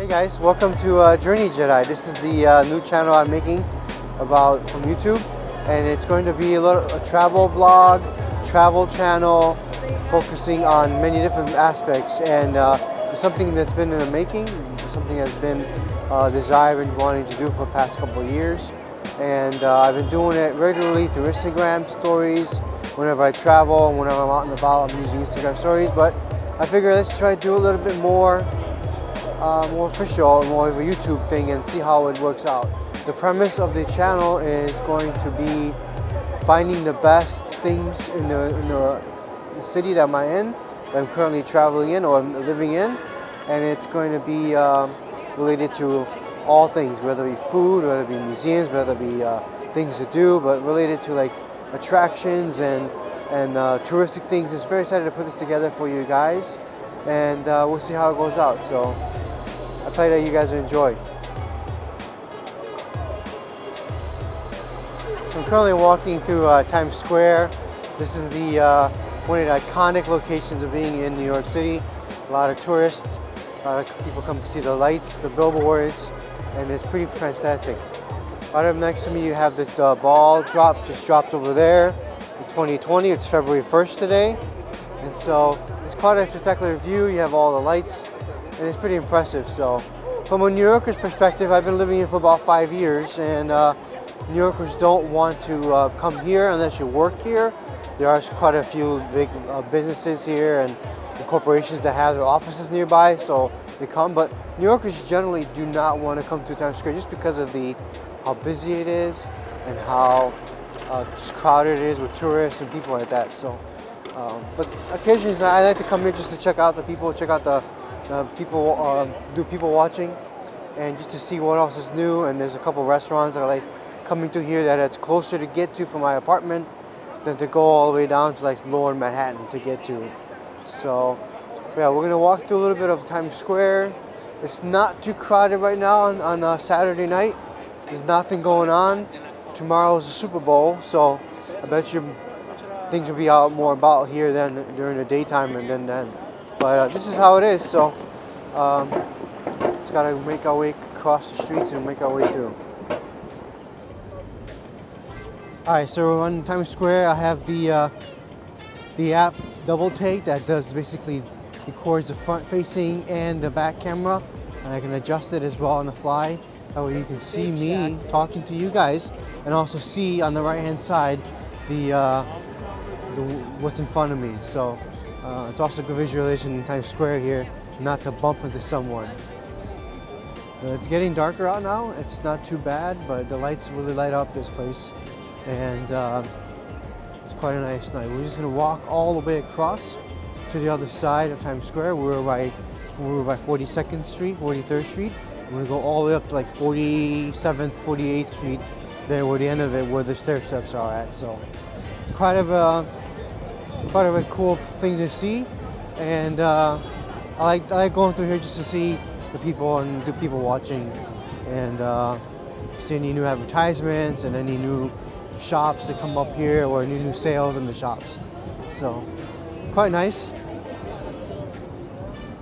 Hey guys, welcome to Journey Jedi. This is the new channel I'm making from YouTube, and it's going to be a travel vlog, travel channel, focusing on many different aspects. And it's something that's been in the making, something that's been desire and wanting to do for the past couple of years. And I've been doing it regularly through Instagram stories. Whenever I travel, whenever I'm out and about, I'm using Instagram stories. But I figure let's try to do a little bit more official, more of a YouTube thing, and see how it works out. The premise of the channel is going to be finding the best things in the city that I'm in, that I'm currently traveling in or I'm living in, and it's going to be related to all things, whether it be food, whether it be museums, whether it be things to do, but related to like attractions and touristic things. It's very excited to put this together for you guys, and we'll see how it goes out. So I pray that you guys enjoy. So I'm currently walking through Times Square. This is one of the iconic locations of being in New York City. A lot of tourists, a lot of people come to see the lights, the billboards, and it's pretty fantastic. Right up next to me you have the ball just dropped over there in 2020. It's February 1st today. And so it's quite a spectacular view. You have all the lights, and it's pretty impressive. So from a New Yorker's perspective, I've been living here for about 5 years, and New Yorkers don't want to come here unless you work here. There are quite a few big businesses here and corporations that have their offices nearby, so they come. But New Yorkers generally do not want to come to Times Square just because of how busy it is and how crowded it is with tourists and people like that. So, but occasionally I like to come here just to check out the people, check out the people, do people watching, and just to see what else is new. And there's a couple restaurants that I like coming to here that it's closer to get to from my apartment than to go all the way down to like lower Manhattan to get to. So yeah, we're gonna walk through a little bit of Times Square. It's not too crowded right now on Saturday night. There's nothing going on. Tomorrow's the Super Bowl, so I bet you things will be out more about here than during the daytime and then. But this is how it is. So just gotta make our way across the streets and make our way through. Alright, so on Times Square I have the app Double Take that does basically records the front facing and the back camera, and I can adjust it as well on the fly. That way you can see me talking to you guys, and also see on the right hand side what's in front of me. So it's also good visualization in Times Square here, not to bump into someone. It's getting darker out now. It's not too bad, but the lights really light up this place, and it's quite a nice night. We're just gonna walk all the way across to the other side of Times Square. We're by 42nd Street, 43rd Street. We're gonna go all the way up to like 47th, 48th Street, there where the end of it, where the stair steps are at. So it's quite of a cool thing to see, and I like going through here just to see the people and the people watching, and see any new advertisements and any new shops that come up here, or any new sales in the shops. So quite nice.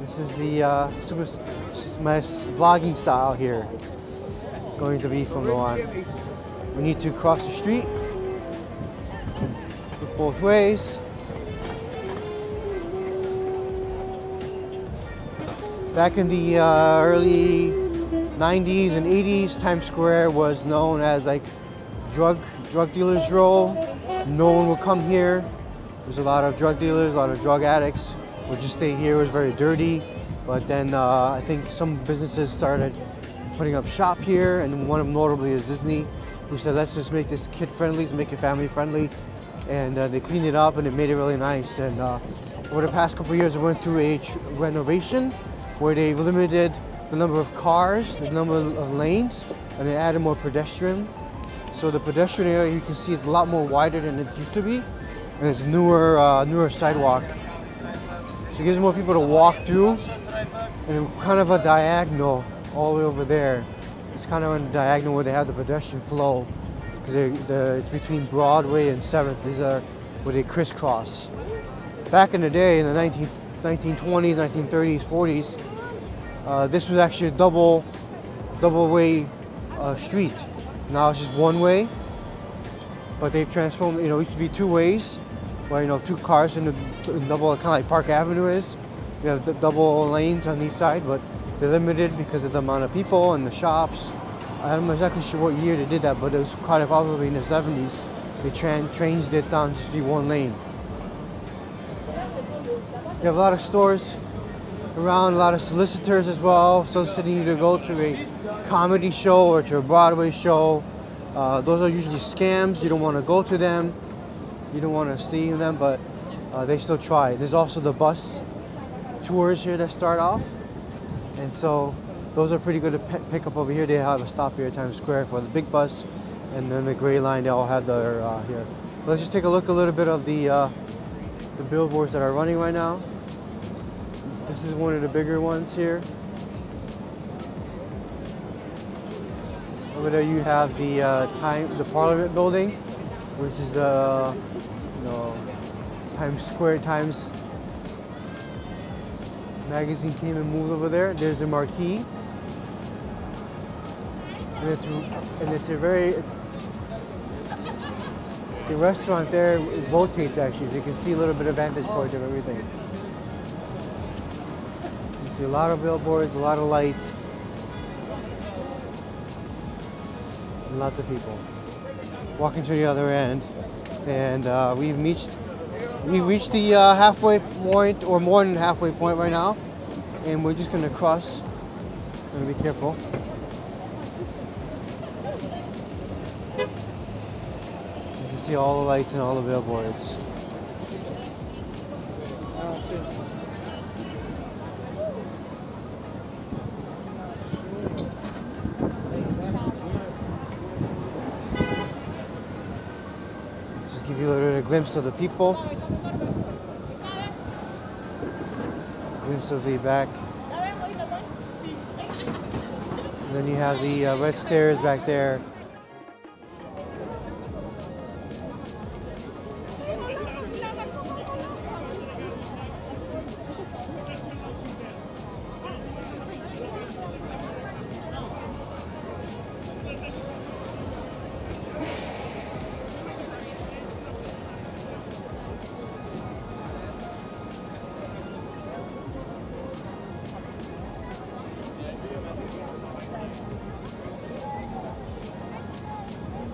This is my vlogging style here, going to be from now on. We need to cross the street, look both ways. Back in the early 90s and 80s, Times Square was known as like drug dealers' row. No one would come here. There's a lot of drug dealers, a lot of drug addicts would just stay here. It was very dirty. But then I think some businesses started putting up shop here, and one of them notably is Disney, who said, let's just make this kid friendly, let's make it family friendly. And they cleaned it up and they made it really nice. And over the past couple of years, we went through a renovation where they've limited the number of cars, the number of lanes, and they added more pedestrian. So the pedestrian area, you can see, it's a lot more wider than it used to be, and it's newer sidewalk. So it gives more people to walk through, and kind of a diagonal all the way over there. It's kind of a diagonal where they have the pedestrian flow, because it's between Broadway and 7th. These are where they crisscross. Back in the day, in the 1920s, 1930s, 40s, This was actually a double way street. Now it's just one way, but they've transformed. You know, it used to be two ways, where two cars in the double, kind of like Park Avenue is. You have the double lanes on each side, but they're limited because of the amount of people and the shops. I'm not exactly sure what year they did that, but it was probably in the 70s. They changed it down to be one lane. You have a lot of stores around, a lot of solicitors as well. Soliciting you to go to a comedy show or to a Broadway show. Those are usually scams. You don't want to go to them. You don't want to see them, but they still try. There's also the bus tours here that start off. And so those are pretty good to pick up over here. They have a stop here at Times Square for the big bus. And then the gray line, they all have their here. Let's just take a look a little bit of the billboards that are running right now. This is one of the bigger ones here. Over there you have the Parliament building, which is the Times Square Times magazine came and moved over there. There's the marquee, and it's a very the restaurant there rotates actually, so you can see a little bit of vantage point of everything. You see a lot of billboards, a lot of light, and lots of people. Walking to the other end, and we've reached the halfway point, or more than halfway point right now, and we're just going to cross. I'm going to be careful. You can see all the lights and all the billboards. Just give you a little glimpse of the people. Glimpse of the back. And then you have the red stairs back there.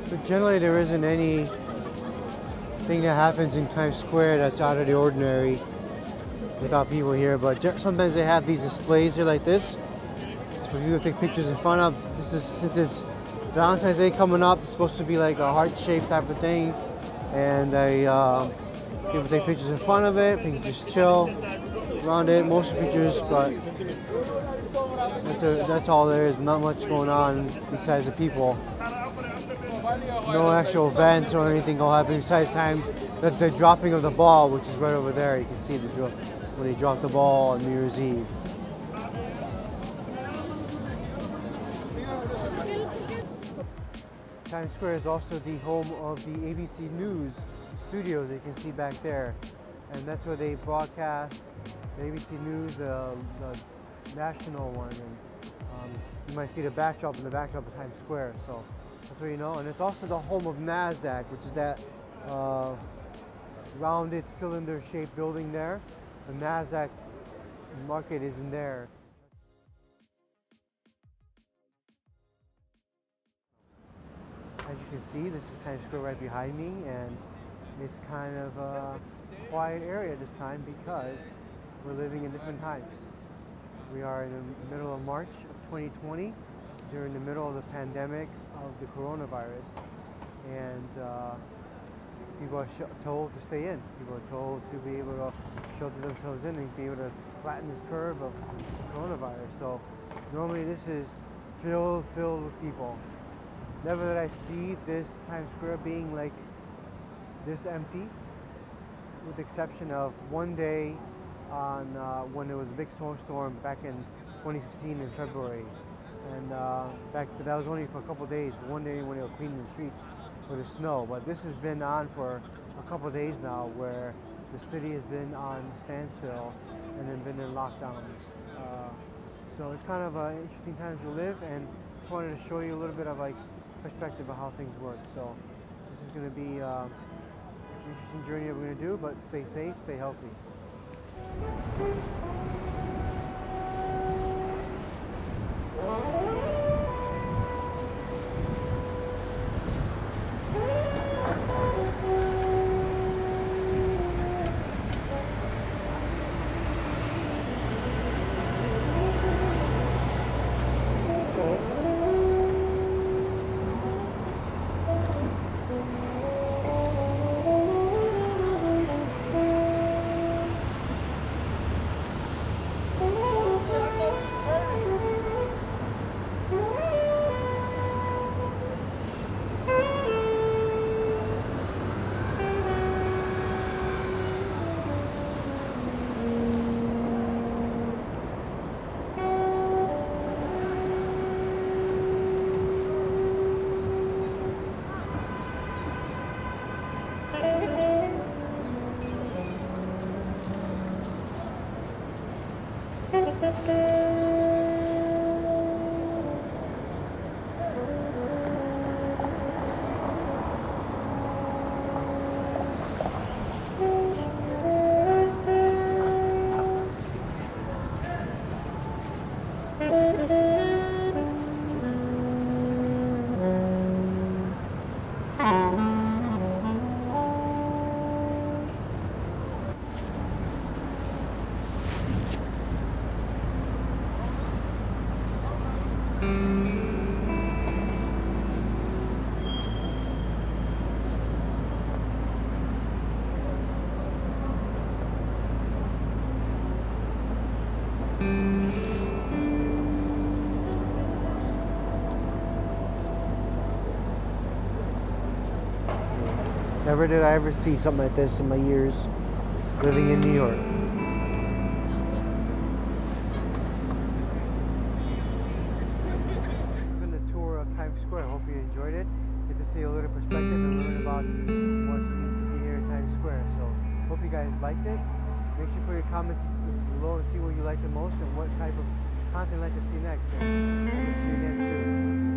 But generally there isn't anything that happens in Times Square that's out of the ordinary without people here, but sometimes they have these displays here like this. It's for people to take pictures in front of. This is, since it's Valentine's Day coming up, it's supposed to be like a heart-shaped type of thing, and people take pictures in front of it. You can just chill around it, most of the pictures, but that's all there is. Not much going on besides the people. No actual events or anything will happen besides the dropping of the ball, which is right over there. You can see when they drop the ball on New Year's Eve. Times Square is also the home of the ABC News studios that you can see back there. And that's where they broadcast the ABC News, the national one. And you might see the backdrop, and the backdrop is Times Square. So that's where you know. And it's also the home of NASDAQ, which is that rounded cylinder-shaped building there. The NASDAQ market is in there. As you can see, this is Times Square right behind me, and it's kind of a quiet area this time because we're living in different times. We are in the middle of March of 2020, during the middle of the pandemic of the coronavirus, and people are told to stay in. People are told to be able to shelter themselves in and be able to flatten this curve of coronavirus. So normally this is filled with people. Never did I see this Times Square being like this empty, with the exception of one day on when there was a big snowstorm back in 2016 in February. And but that was only for a couple of days, one day when they were cleaning the streets for the snow. But this has been on for a couple of days now, where the city has been on standstill and then been in lockdown. So it's kind of interesting times to live, and just wanted to show you a little bit of like perspective of how things work. So this is going to be an interesting journey that we're going to do, but stay safe, stay healthy. Never did I ever see something like this in my years living in New York. It's been a tour of Times Square. I hope you enjoyed it. Get to see a little perspective and learn about what it means to be here in Times Square. So hope you guys liked it. Make sure you put your comments below and see what you like the most and what type of content you'd like to see next. And we'll see you again soon.